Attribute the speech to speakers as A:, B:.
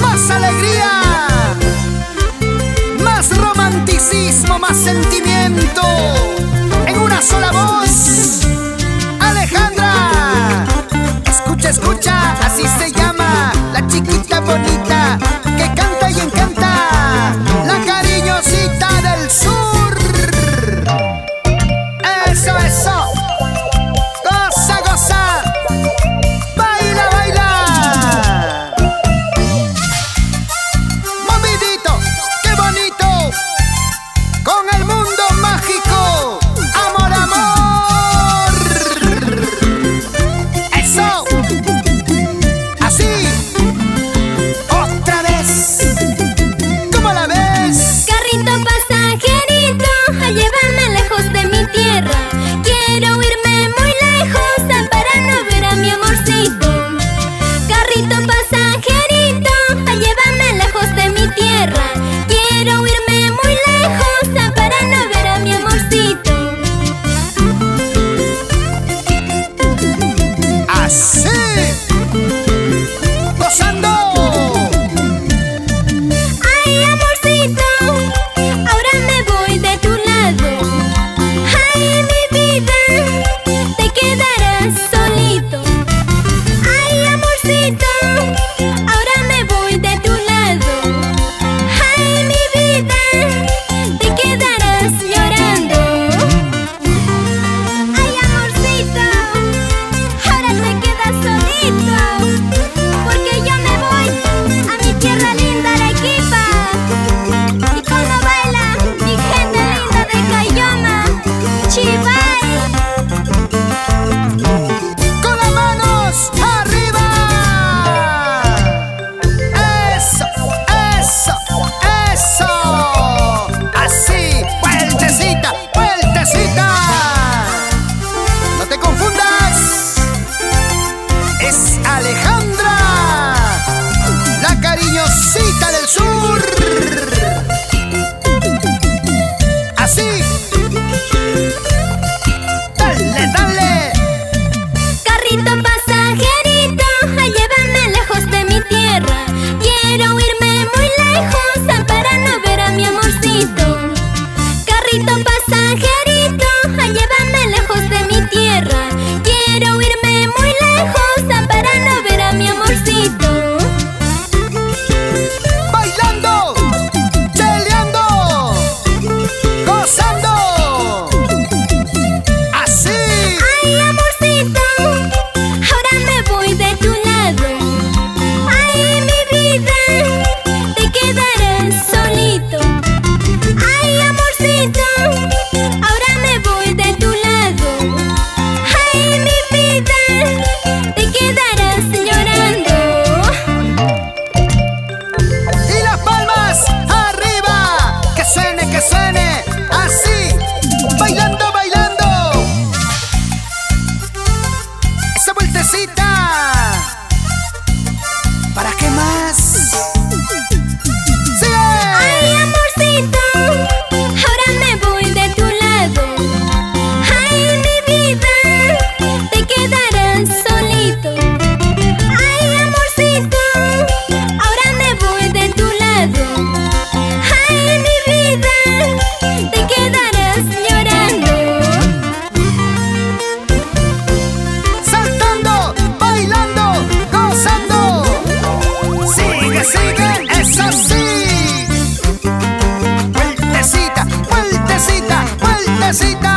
A: Más alegría, más romanticismo, más sentimiento, en una sola voz. Alejandra, escucha, escucha, así se llama la chiquita bonita que canta y encanta, la cariñosita del sur. Eso, eso, goza, goza, baila, baila. Movidito, qué bonito, con el mundo mágico. Amor, amor. Eso, así, otra vez. ¿Cómo la ves?
B: Carrito pasajerito, a llevarme lejos de mi tierra. Quiero irme muy lejos para no ver a mi amorcito. Carrito pasajerito, a llevarme lejos de mi tierra. Quiero irme muy lejos para no ver a mi amorcito.
A: Así, gozando.
B: Ay, amorcito, ahora me voy de tu lado. Ay, mi vida, te quedarás solito. Ay, amorcito, ahora me voy de tu lado. Ay, mi vida, te quedarás llorando. Ay, amorcito, ahora te quedas solito, porque yo me voy a mi tierra linda, Arequipa. Y como baila mi gente linda de Cayoma, Chivay.
A: Con las manos arriba. Eso, eso, eso. Así, vueltecita, vueltecita. No te confundas. Es Alejandra, la cariñosita del sur. Así. Dale, dale.
B: Carrito pasajerito, a llevarme lejos de mi tierra. Quiero irme muy lejos para no ver a mi amorcito. Carrito pasajerito, a llevarme lejos de mi tierra. Quiero irme muy lejos para no ver a mi amorcito.
A: Bailando, cheleando, gozando. Así.
B: Ay, amorcito, ahora me voy de tu lado. Ay, mi vida, te quedarás solito. Ay, amorcito, ahora me voy de tu lado. Ay, mi vida, te quedarás llorando.
A: Y las palmas arriba, que suene, así, bailando, bailando. Esa vueltecita, ¿para qué más? ¡Sigue!
B: Ay, amorcito, ahora me voy de tu lado. Ay, mi vida, te quedarás solito. Ay, amorcito, ahora me voy de tu lado. Ay, mi vida, te quedarás llorando.
A: Saltando, bailando, gozando. Sigue, sigue, eso sí. Vueltecita, vueltecita, vueltecita.